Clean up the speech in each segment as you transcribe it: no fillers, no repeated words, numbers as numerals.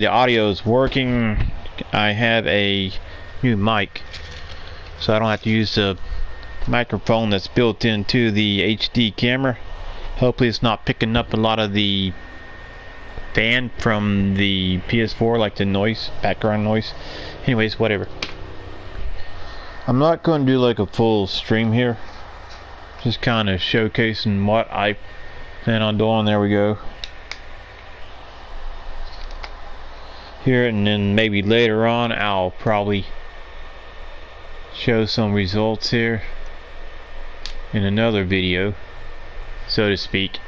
The audio is working. I have a new mic, so I don't have to use the microphone that's built into the HD camera. Hopefully it's not picking up a lot of the fan from the PS4, like the noise, background noise. Anyways, whatever. I'm not going to do like a full stream here, just kind of showcasing what I plan on doing. There we go. Here, and then maybe later on I'll probably show some results here in another video, so to speak.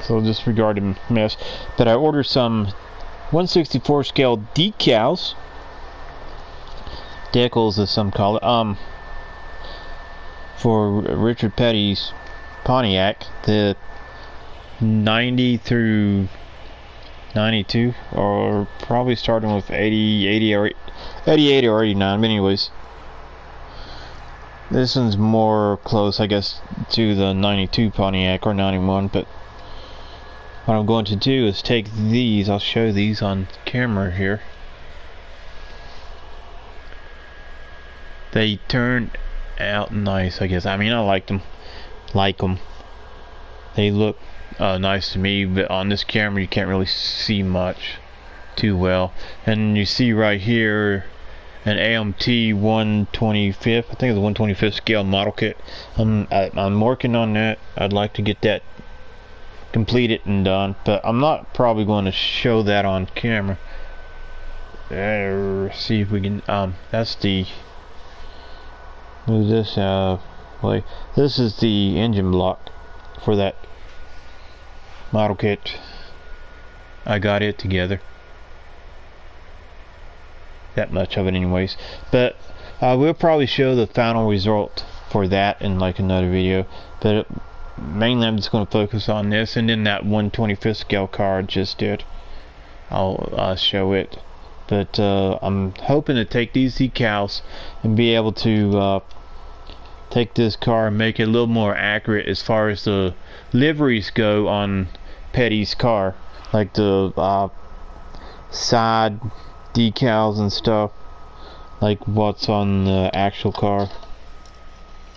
So disregard the mess. But I ordered some 1/64 scale decals, as some call it, for Richard Petty's Pontiac, the 90 through 92, or probably starting with 80 or 88 or 89. But anyways, this one's more close, I guess, to the 92 Pontiac or 91. But what I'm going to do is take these. I'll show these on camera here. They turned out nice, I guess. I mean, I like them. They look nice to me, but on this camera you can't really see much too well. And you see right here an AMT 125th, I think it's a 125th scale model kit. I'm working on that. I'd like to get that completed and done, but I'm not probably going to show that on camera. See if we can. That's the. Move this way. This is the engine block for that model kit. I got it together. That much of it anyways. But we'll probably show the final result for that in like another video. But mainly I'm just going to focus on this, and then that 1/25th scale car I just did. I'll show it. But I'm hoping to take these decals and be able to take this car and make it a little more accurate as far as the liveries go on Petty's car, like the side decals and stuff, like what's on the actual car.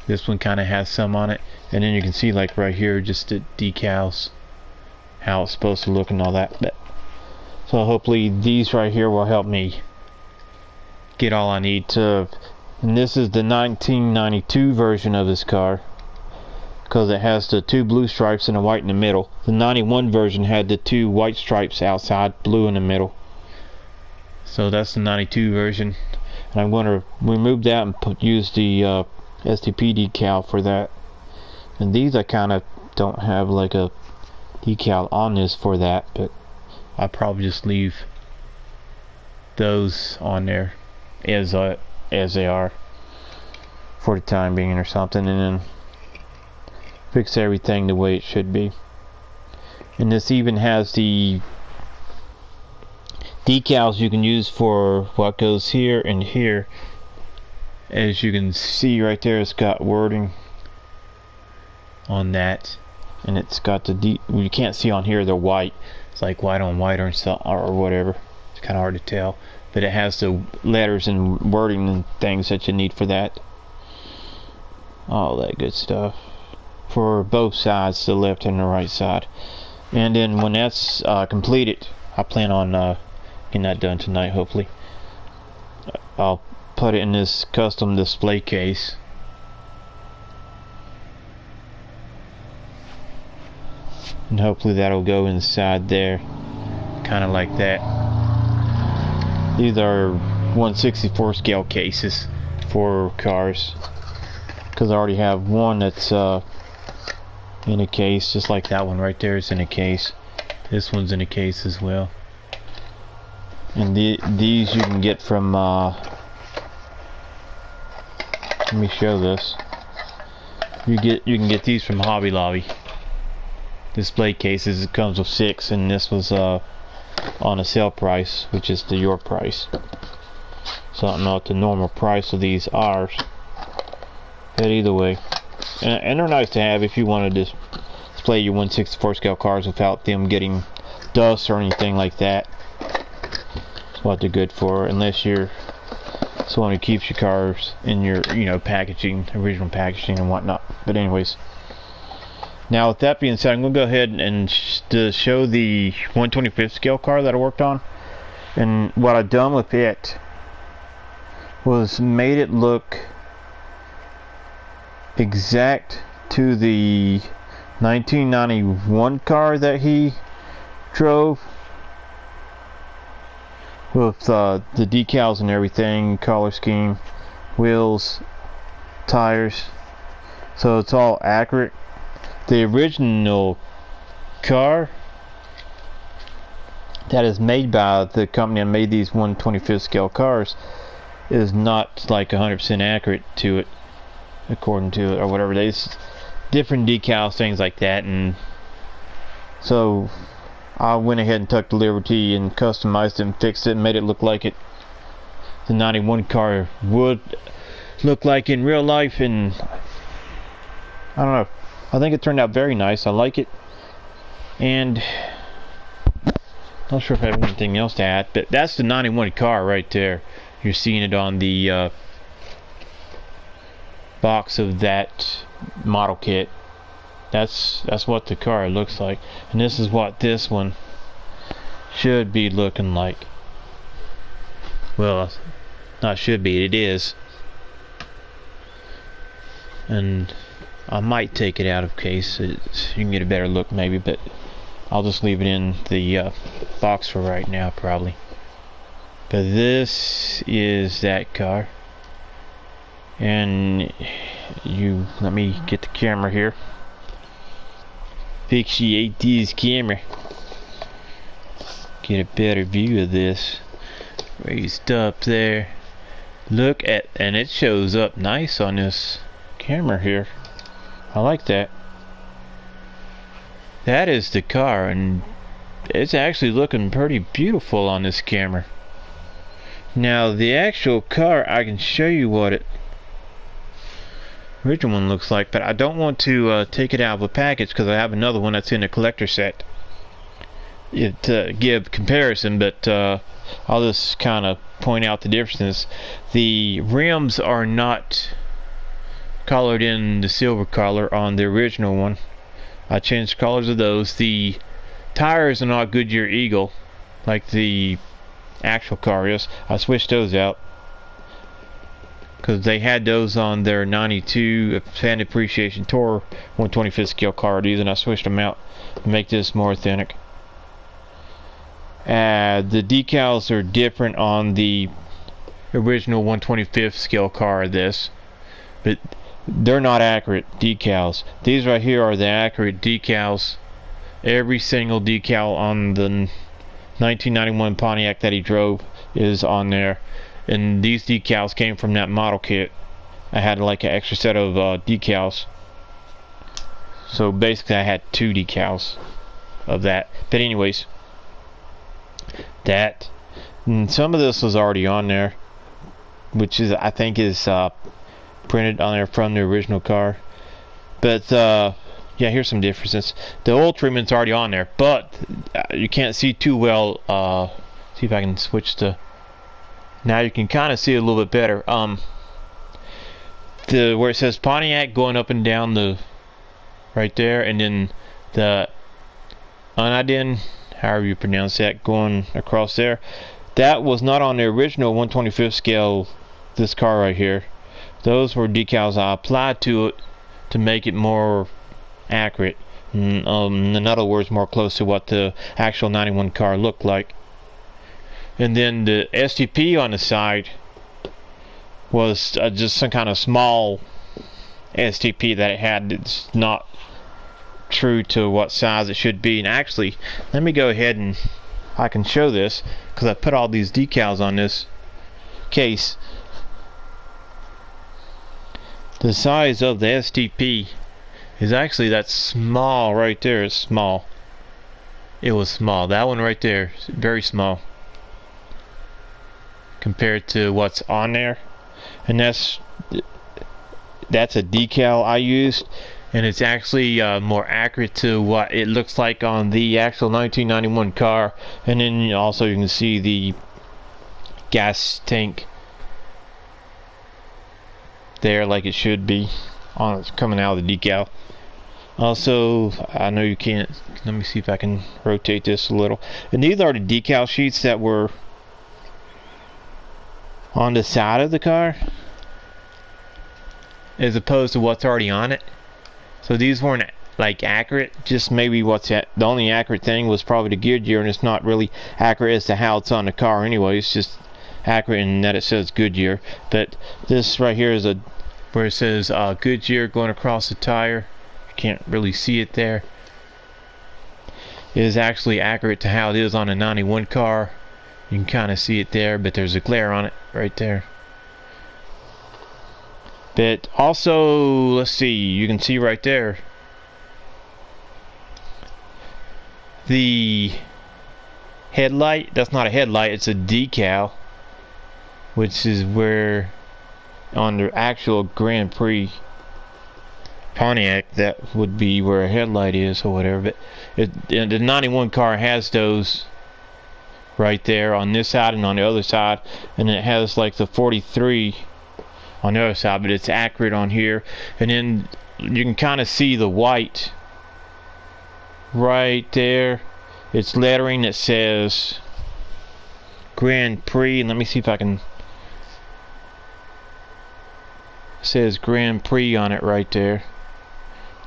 This one kind of has some on it, and then you can see like right here just the decals, how it's supposed to look and all that. But so hopefully these right here will help me get all I need to. And this is the 1992 version of this car, because it has the 2 blue stripes and a white in the middle. The 91 version had the 2 white stripes outside, blue in the middle. So that's the 92 version. And I'm going to remove that and use the STP decal for that. And these I kind of don't have like a decal on this for that, but I'll probably just leave those on there as they are for the time being or something, and then fix everything the way it should be. And this even has the decals you can use for what goes here and here. As you can see right there, it's got wording on that, and it's got the you can't see on here the white. It's like white on white or whatever. It's kind of hard to tell, but it has the letters and wording and things that you need for that. All that good stuff for both sides, the left and the right side. And then when that's completed, I plan on getting that done tonight, hopefully. I'll put it in this custom display case. And hopefully that'll go inside there, kind of like that. These are 1/64 scale cases for cars, because I already have one that's in a case, just like that one right there is in a case. This one's in a case as well. And these you can get from let me show this. You can get these from Hobby Lobby. Display cases. It comes with 6, and this was on a sale price, which is your price. So I don't know what the normal price of these are, but either way, and they're nice to have if you want to display your 1/64 scale cars without them getting dust or anything like that. That's what they're good for, unless you're someone who keeps your cars in your, packaging, original packaging and whatnot. But anyways, now with that being said, I'm going to go ahead and show the 1/25th scale car that I worked on. And what I've done with it was made it look exact to the 1991 car that he drove, with the decals and everything, color scheme, wheels, tires, so it's all accurate. The original car that is made by the company that made these 1/25th scale cars is not like 100% accurate to it, according to it, or whatever. There's different decals, things like that, and so I went ahead and took the liberty and customized it and fixed it and made it look like the 91 car would look like in real life. And I don't know, I think it turned out very nice. I like it, and not sure if I have anything else to add, but that's the 91 car right there. You're seeing it on the box of that model kit. That's what the car looks like, and this is what this one should be looking like. Well, not should be, it is. And I might take it out of case you can get a better look maybe, but I'll just leave it in the box for right now probably. But this is that car, and let me get the camera here. Fixate this camera. Get a better view of this. Raised up there. Look at, and it shows up nice on this camera here. I like that. That is the car, and it's actually looking pretty beautiful on this camera. Now the actual car, I can show you what it original one looks like, but I don't want to take it out of a package because I have another one that's in a collector set to give comparison, but I'll just kind of point out the differences. The rims are not colored in the silver color on the original one. I changed the colors of those. The tires are not Goodyear Eagle like the actual car is. I switched those out because they had those on their 92 Fan Appreciation Tour 1/25th scale car, and I switched them out to make this more authentic. The decals are different on the original 1/25th scale car of this, but they're not accurate decals. These right here are the accurate decals. Every single decal on the 1991 Pontiac that he drove is on there, and these decals came from that model kit. I had like an extra set of decals, so basically I had 2 decals of that. But anyways, that, and some of this was already on there, which is, I think, is printed on there from the original car. But yeah, here's some differences. The oil treatment's already on there, but you can't see too well. See if I can switch to, now you can kind of see it a little bit better. Where it says Pontiac going up and down the right there, and then the Uniden, however you pronounce that, going across there, that was not on the original 1/25th scale, this car right here. Those were decals I applied to it to make it more accurate, in other words, more close to what the actual 91 car looked like. And then the STP on the side was just some kind of small STP that it had. It's not true to what size it should be. And actually, let me go ahead and I can show this because I put all these decals on this case. The size of the STP is actually that small right there. It's small. It was small. That one right there is very small compared to what's on there, and that's a decal I used, and it's actually more accurate to what it looks like on the actual 1991 car. And then also you can see the gas tank there like it should be on coming out of the decal. Also, I know you can't, let me see if I can rotate this a little, and these are the decal sheets that were on the side of the car as opposed to what's already on it. So these weren't like accurate, just maybe the only accurate thing was probably the Goodyear, and it's not really accurate as to how it's on the car anyway. It's just accurate in that it says Goodyear. But this right here is where it says Goodyear going across the tire. You can't really see it there. It is actually accurate to how it is on a 91 car. You can kind of see it there, but there's a glare on it right there. But also, let's see, you can see right there the headlight. That's not a headlight, it's a decal, which is where on the actual Grand Prix Pontiac that would be where a headlight is or whatever. But the 91 car has those right there on this side and on the other side, and it has like the 43 on the other side, but it's accurate on here. And then you can kind of see the white right there. It's lettering that says Grand Prix, and let me see if I can, it says Grand Prix on it right there.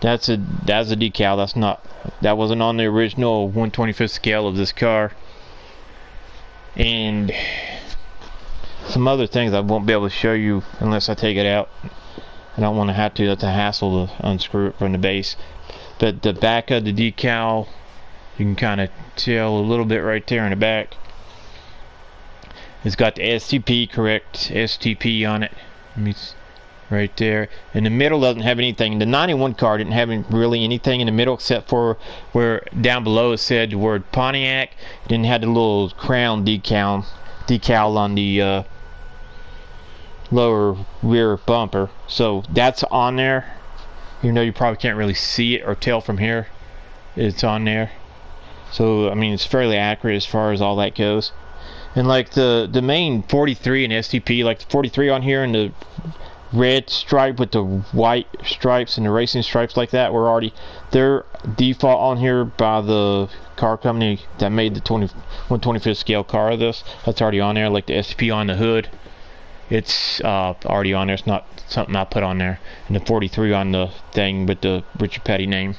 That's a decal. That wasn't on the original 1/25th scale of this car. And some other things I won't be able to show you unless I take it out. I don't want to have to. That's a hassle to unscrew it from the base. But the back of the decal, you can kind of tell a little bit right there in the back. It's got the STP, correct STP on it. Right there. In the middle doesn't have anything. The 91 car didn't have really anything in the middle except for where down below it said the word Pontiac. It didn't have the little crown decal on the lower rear bumper. So that's on there. Even though you probably can't really see it or tell from here, it's on there. So I mean, it's fairly accurate as far as all that goes. And like the main 43 and STP, like the 43 on here and the red stripe with the white stripes and the racing stripes like that were they're default on here by the car company that made the 1/25th scale car of this. That's already on there. Like the STP on the hood, it's already on there. It's not something I put on there. And the 43 on the thing with the Richard Petty name.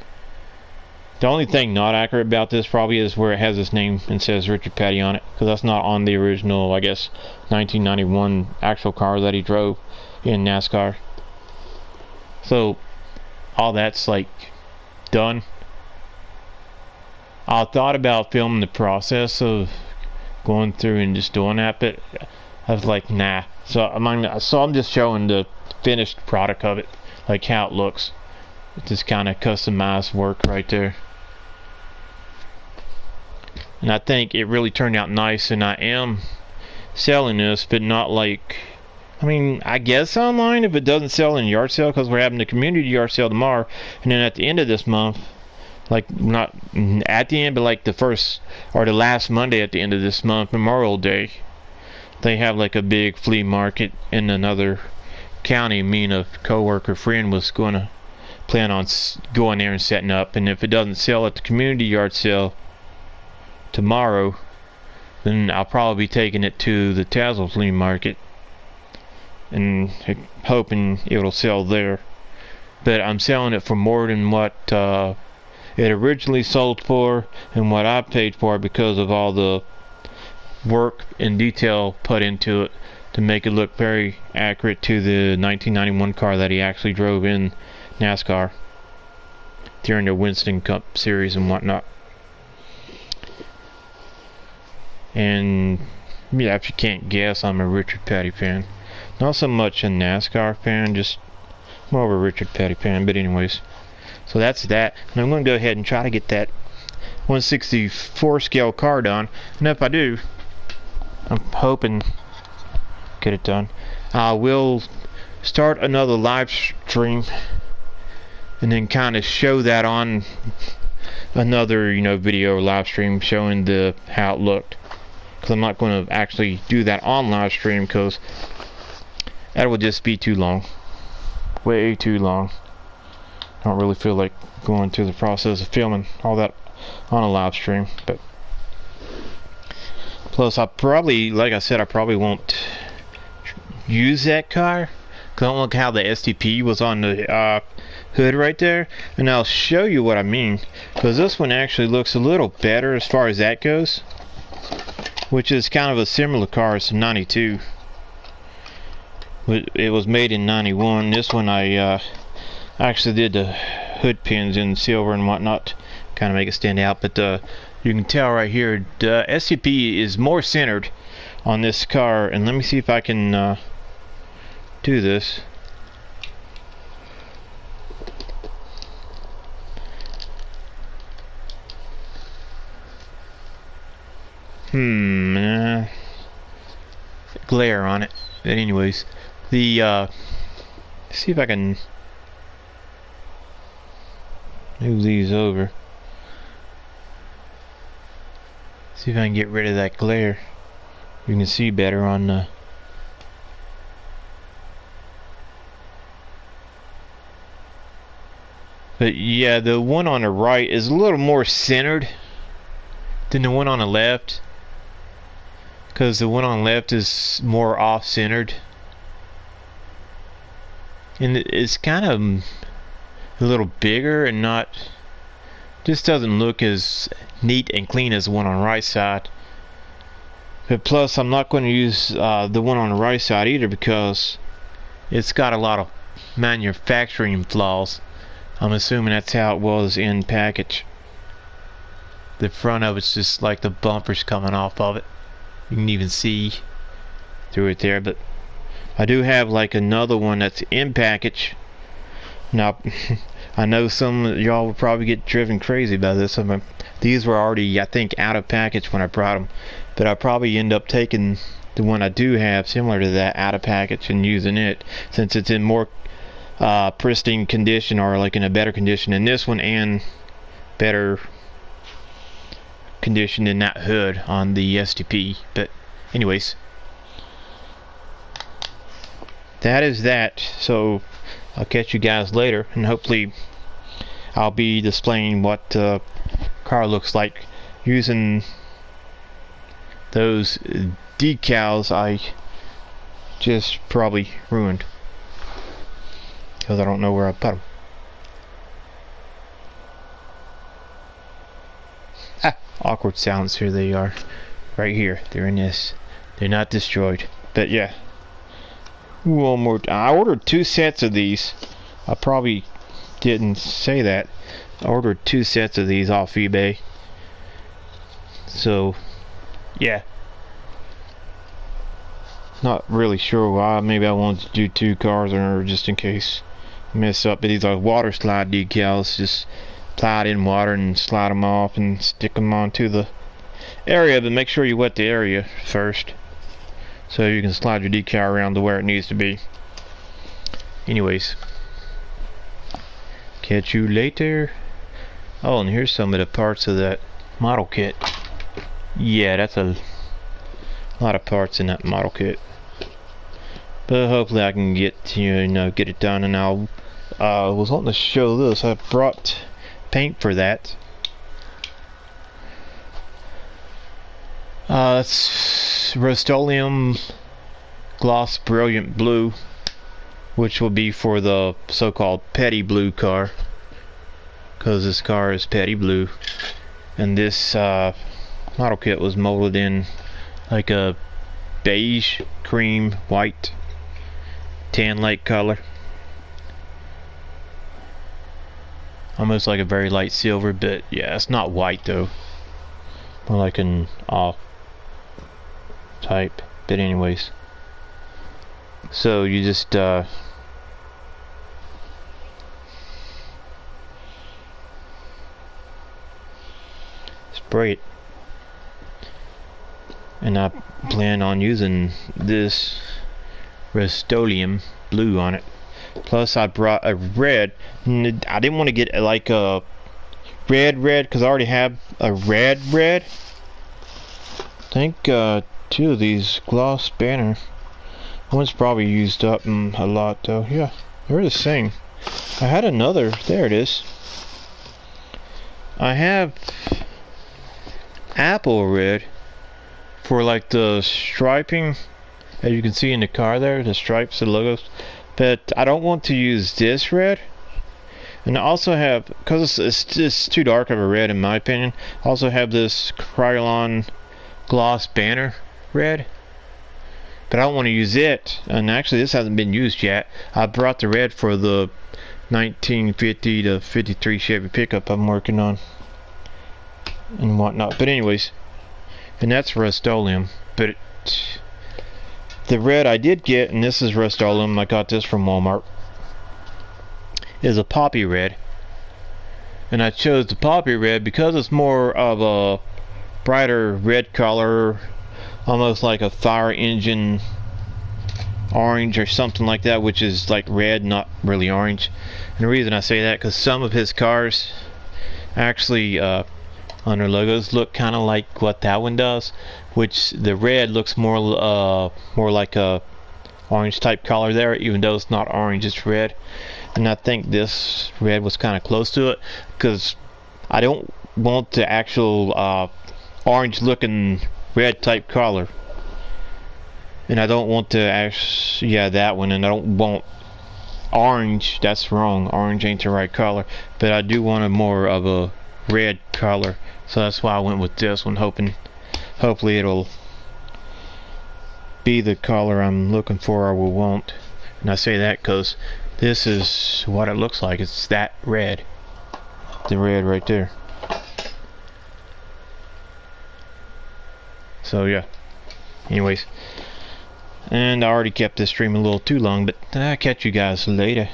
The only thing not accurate about this probably is where it has his name and says Richard Petty on it, because that's not on the original, I guess, 1991 actual car that he drove in NASCAR. So all that's like done. I thought about filming the process of going through and just doing that, but I was like, nah. So I'm just showing the finished product of it, like how it looks. It's just kind of customized work right there. And I think it really turned out nice, and I am selling this, but not like, I mean, I guess online if it doesn't sell in yard sale, because we're having the community yard sale tomorrow, and then at the end of this month, like not at the end, but like the first or the last Monday at the end of this month, Memorial Day, they have like a big flea market in another county. Me and a co-worker friend was going to plan on going there and setting up, and if it doesn't sell at the community yard sale tomorrow, then I'll probably be taking it to the Tazewell flea market and hoping it'll sell there. But I'm selling it for more than what it originally sold for and what I paid for, because of all the work and detail put into it to make it look very accurate to the 1991 car that he actually drove in NASCAR during the Winston Cup series and whatnot. And yeah, if you can't guess, I'm a Richard Petty fan. Not so much a NASCAR fan, just more of a Richard Petty fan. But anyways, so that's that. And I'm going to go ahead and try to get that 1/64 scale car done. And if I do, I'm hoping get it done. I will start another live stream and then kind of show that on another, video live stream showing how it looked. because I'm not going to actually do that on live stream, because that would just be too long, way too long. I don't really feel like going through the process of filming all that on a live stream. But plus, I probably, like I said, I probably won't use that car, because I don't like how the STP was on the hood right there. And I'll show you what I mean, because this one actually looks a little better as far as that goes, which is kind of a similar car as the 92. It was made in 91. This one I actually did the hood pins in silver and whatnot, kind of make it stand out. But you can tell right here the STP is more centered on this car. And let me see if I can do this. Glare on it. But anyways, the see if I can move these over. See if I can get rid of that glare. You can see better on the but yeah, the one on the right is a little more centered than the one on the left, because the one on the left is more off-centered, and it's kind of a little bigger and not, just doesn't look as neat and clean as the one on the right side. But plus, I'm not going to use the one on the right side either, because it's got a lot of manufacturing flaws. I'm assuming that's how it was in package. The front of it's just like the bumpers coming off of it. You can even see through it there. But I do have like another one that's in package. Now, I know some of y'all will probably get driven crazy by this. These were already, I think, out of package when I brought them. But I probably end up taking the one I do have similar to that out of package and using it, since it's in more pristine condition, or like in a better condition than this one, and better condition than that hood on the STP. But anyways, that is that. So I'll catch you guys later, and hopefully I'll be displaying what the car looks like using those decals I just probably ruined, because I don't know where I put them. Awkward sounds. Here they are, right here. They're in this. They're not destroyed. But yeah, one more. I ordered 2 sets of these. I probably didn't say that. I ordered 2 sets of these off eBay. So yeah, not really sure why. Maybe I wanted to do 2 cars, or just in case I mess up. But these are water slide decals. Just apply it in water and slide them off and stick them onto the area, but make sure you wet the area first so you can slide your decal around to where it needs to be. Anyways, catch you later. Oh, and here's some of the parts of that model kit. Yeah, that's a lot of parts in that model kit, but hopefully I can get get it done. And I was wanting to show this. I brought paint for that. It's Rust-Oleum Gloss Brilliant Blue, which will be for the so-called Petty Blue car, because this car is Petty Blue. And this model kit was molded in like a beige, cream, white, tan light color. Almost like a very light silver, but yeah, it's not white though. More like an off type. But anyways, so you just spray it, and I plan on using this Rust-Oleum blue on it. Plus I brought a red. I didn't want to get like a red because I already have a red think two of these gloss banner. One's probably used up a lot though. Yeah, they're the same. I had another. There it is. I have apple red for like the striping, as you can see in the car there, the stripes, the logos. But I don't want to use this red. And I also have, because it's just too dark of a red in my opinion, I also have this Krylon gloss banner red. But I don't want to use it. And actually this hasn't been used yet. I brought the red for the 1950 to 53 Chevy pickup I'm working on and whatnot. But anyways, and that's Rust-Oleum. But the red I did get, and this is Rust-Oleum, I got this from Walmart, is a poppy red. And I chose the poppy red because it's more of a brighter red color, almost like a fire engine orange or something like that, which is like red, not really orange. And the reason I say that, because some of his cars actually on their logos look kind of like what that one does, which the red looks more like a orange type color there, even though it's not orange, it's red. And I think this red was kind of close to it, because I don't want the actual orange looking red type color, and I don't want to that one, and I don't want orange. That's wrong, orange ain't the right color, but I do want a more of a red color, so that's why I went with this one, hopefully it'll be the color I'm looking for or will want. And I say that because this is what it looks like. It's that red, the red right there. So yeah, anyways, and I already kept this stream a little too long, but I'll catch you guys later.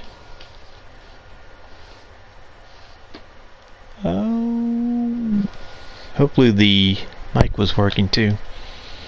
Hopefully the mic was working too.